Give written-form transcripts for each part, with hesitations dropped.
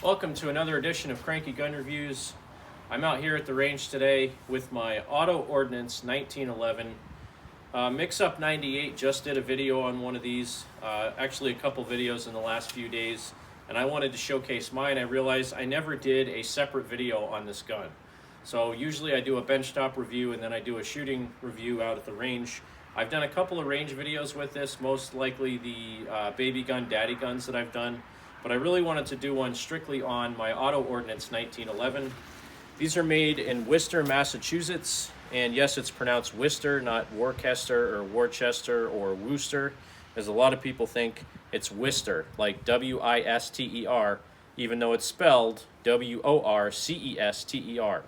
Welcome to another edition of Cranky Gun Reviews. I'm out here at the range today with my Auto Ordnance 1911. Mix-Up 98 just did a video on one of these, actually a couple videos in the last few days, and I wanted to showcase mine. I realized I never did a separate video on this gun. So usually I do a benchtop review and then I do a shooting review out at the range. I've done a couple of range videos with this, most likely the baby gun, daddy guns that I've done. But I really wanted to do one strictly on my Auto Ordnance 1911. These are made in Worcester, Massachusetts, and yes, it's pronounced Worcester, not Worcester or Worcester or Worcester, as a lot of people think it's Worcester, like W-I-S-T-E-R, even though it's spelled W-O-R-C-E-S-T-E-R.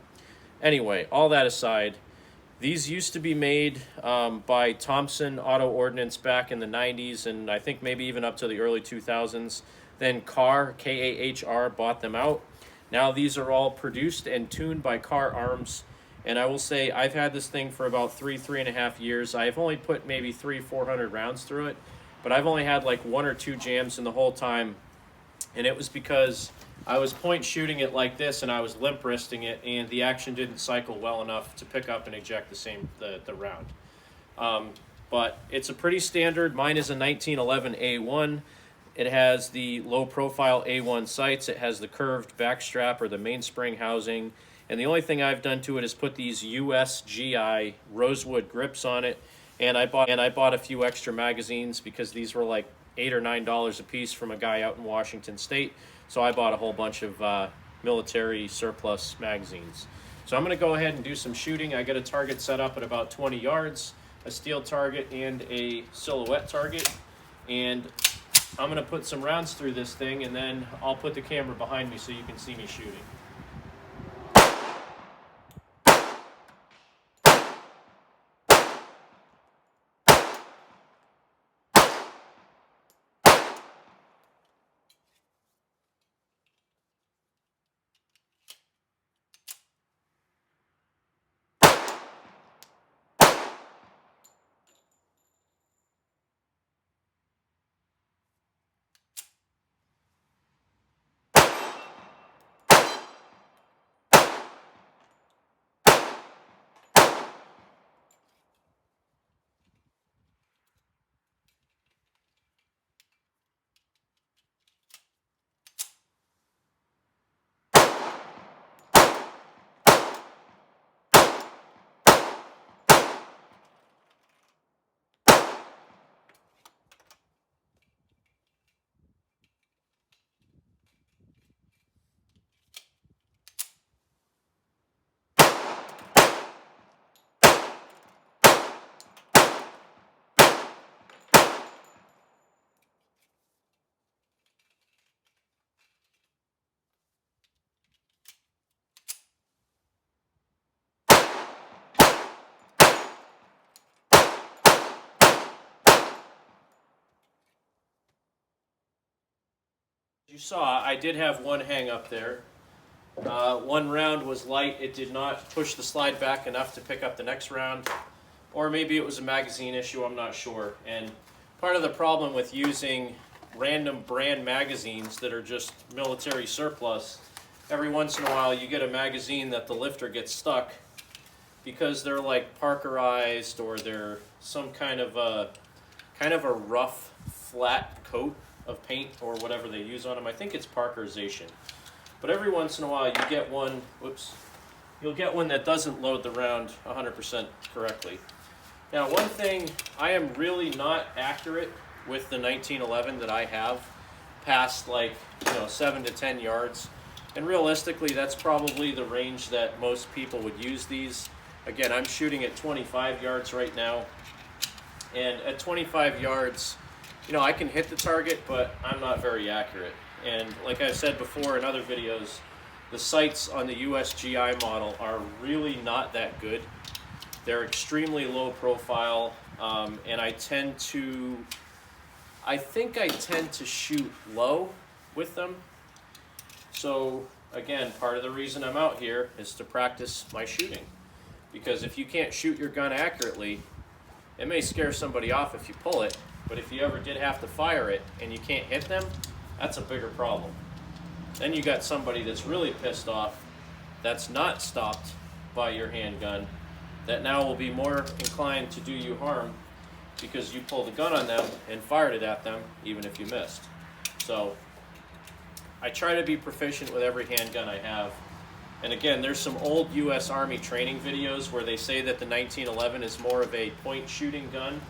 Anyway, all that aside, these used to be made by Thompson Auto Ordnance back in the 90s, and I think maybe even up to the early 2000s. Then Kahr, K-A-H-R, bought them out. Now these are all produced and tuned by Kahr Arms. And I will say I've had this thing for about three and a half years. I've only put maybe 400 rounds through it. But I've only had like 1 or 2 jams in the whole time. And it was because I was point shooting it like this and I was limp wristing it. And the action didn't cycle well enough to pick up and eject the round. But it's a pretty standard. Mine is a 1911 A1. It has the low-profile A1 sights. It has the curved backstrap or the mainspring housing. And the only thing I've done to it is put these USGI rosewood grips on it. And I bought a few extra magazines because these were like $8 or $9 a piece from a guy out in Washington State. So I bought a whole bunch of military surplus magazines. So I'm going to go ahead and do some shooting. I got a target set up at about 20 yards, a steel target and a silhouette target. And I'm going to put some rounds through this thing, and then I'll put the camera behind me so you can see me shooting. You saw, I did have one hang up there. One round was light. It did not push the slide back enough to pick up the next round. Or maybe it was a magazine issue, I'm not sure. And part of the problem with using random brand magazines that are just military surplus, every once in a while you get a magazine that the lifter gets stuck because they're like Parkerized or they're some kind of a rough, flat coat of paint or whatever they use on them. I think it's Parkerization. But every once in a while you get one, you'll get one that doesn't load the round 100% correctly. Now one thing, I am really not accurate with the 1911 that I have past 7 to 10 yards. And realistically that's probably the range that most people would use these. Again, I'm shooting at 25 yards right now. And at 25 yards, I can hit the target, but I'm not very accurate. And like I've said before in other videos, the sights on the USGI model are really not that good. They're extremely low profile, and I think I tend to shoot low with them. So again, part of the reason I'm out here is to practice my shooting. Because if you can't shoot your gun accurately, it may scare somebody off if you pull it, but if you ever did have to fire it and you can't hit them, that's a bigger problem. Then you got somebody that's really pissed off, that's not stopped by your handgun, that now will be more inclined to do you harm because you pulled a gun on them and fired it at them even if you missed. So I try to be proficient with every handgun I have. And again, there's some old US Army training videos where they say that the 1911 is more of a point shooting gun,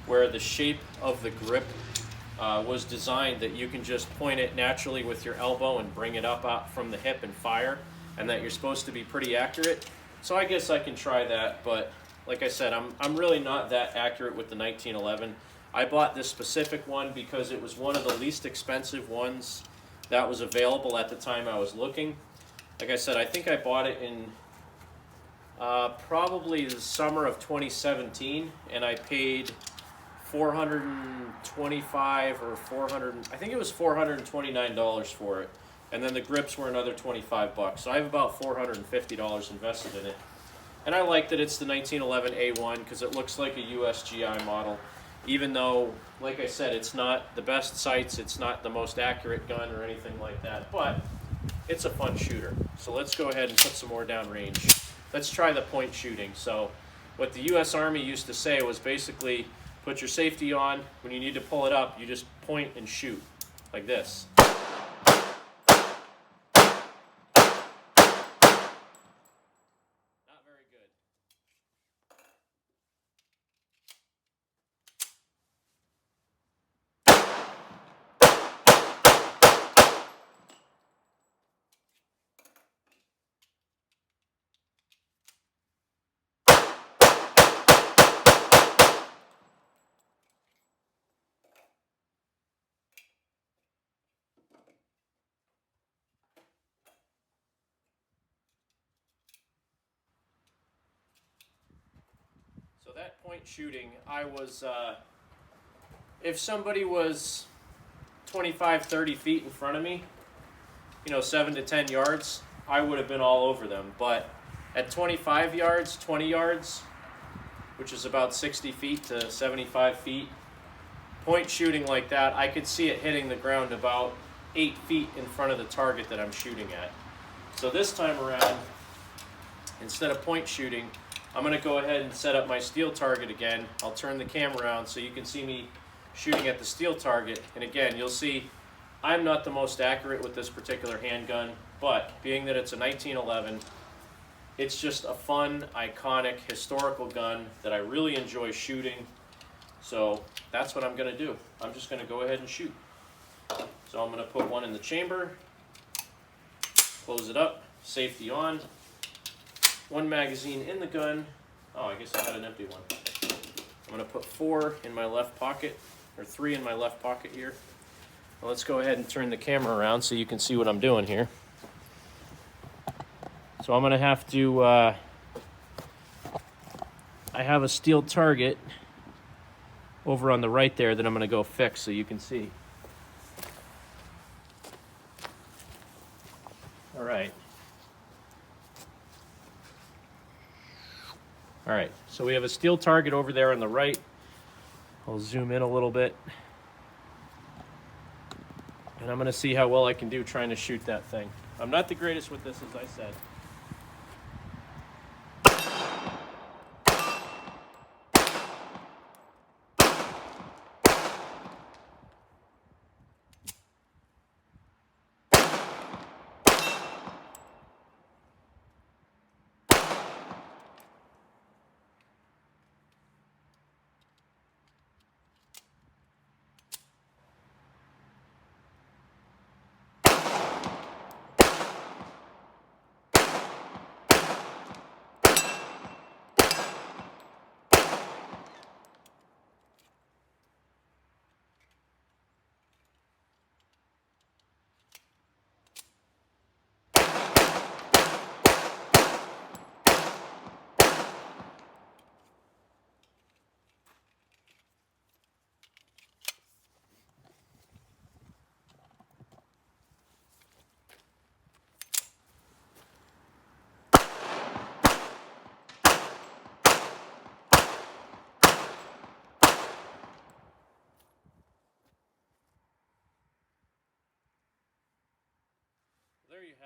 where the shape of the grip was designed that you can just point it naturally with your elbow and bring it up out from the hip and fire, and that you're supposed to be pretty accurate. So I guess I can try that, but like I said, I'm really not that accurate with the 1911. I bought this specific one because it was one of the least expensive ones that was available at the time I was looking. Like I said, I think I bought it in probably the summer of 2017, and I paid $425 or $400. I think it was $429 for it, and then the grips were another $25. So I have about $450 invested in it, and I like that it's the 1911 A1 because it looks like a USGI model. Even though, like I said, it's not the best sights, it's not the most accurate gun or anything like that, but it's a fun shooter. So let's go ahead and put some more downrange. Let's try the point shooting. So what the US Army used to say was basically put your safety on. When you need to pull it up, you just point and shoot like this. Not very good. So that point shooting, I was, if somebody was 25, 30 feet in front of me, 7 to 10 yards, I would have been all over them. But at 25 yards, 20 yards, which is about 60 feet to 75 feet, point shooting like that, I could see it hitting the ground about 8 feet in front of the target that I'm shooting at. So this time around, instead of point shooting, I'm going to go ahead and set up my steel target again. I'll turn the camera around so you can see me shooting at the steel target. And again, you'll see I'm not the most accurate with this particular handgun, but being that it's a 1911, it's just a fun, iconic, historical gun that I really enjoy shooting. So that's what I'm going to do. I'm just going to go ahead and shoot. So I'm going to put one in the chamber, close it up, safety on. One magazine in the gun. Oh, I guess I had an empty one. I'm going to put 4 in my left pocket, or 3 in my left pocket here. Well, let's go ahead and turn the camera around so you can see what I'm doing here. So I'm going to have to, I have a steel target over on the right there that I'm going to go fix so you can see. All right. All right, so we have a steel target over there on the right. I'll zoom in a little bit. And I'm gonna see how well I can do trying to shoot that thing. I'm not the greatest with this, as I said.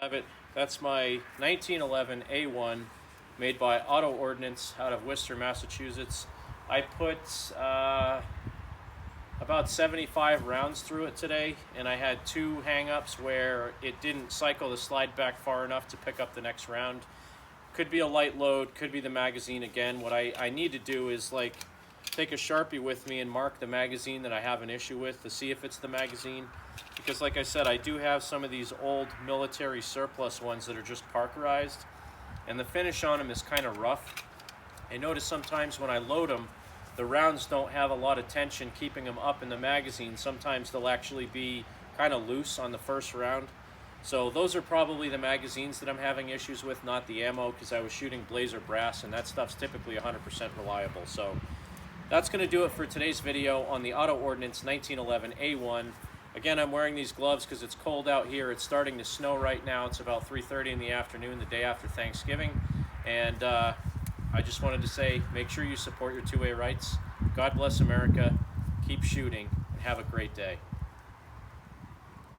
Have it. That's my 1911 A1 made by Ordnance out of Worcester, Massachusetts. I put about 75 rounds through it today, and I had 2 hang-ups where it didn't cycle the slide back far enough to pick up the next round. Could be a light load, could be the magazine again. What I need to do is like take a Sharpie with me and mark the magazine that I have an issue with to see if it's the magazine. Because like I said, I do have some of these old military surplus ones that are just Parkerized, and the finish on them is kind of rough. I notice sometimes when I load them, the rounds don't have a lot of tension keeping them up in the magazine. Sometimes they'll actually be kind of loose on the first round. So those are probably the magazines that I'm having issues with, not the ammo, because I was shooting Blazer brass and that stuff's typically 100% reliable. So that's going to do it for today's video on the Ordnance 1911 A1. Again, I'm wearing these gloves because it's cold out here. It's starting to snow right now. It's about 3:30 in the afternoon, the day after Thanksgiving. And I just wanted to say, make sure you support your two-way rights. God bless America. Keep shooting, and have a great day.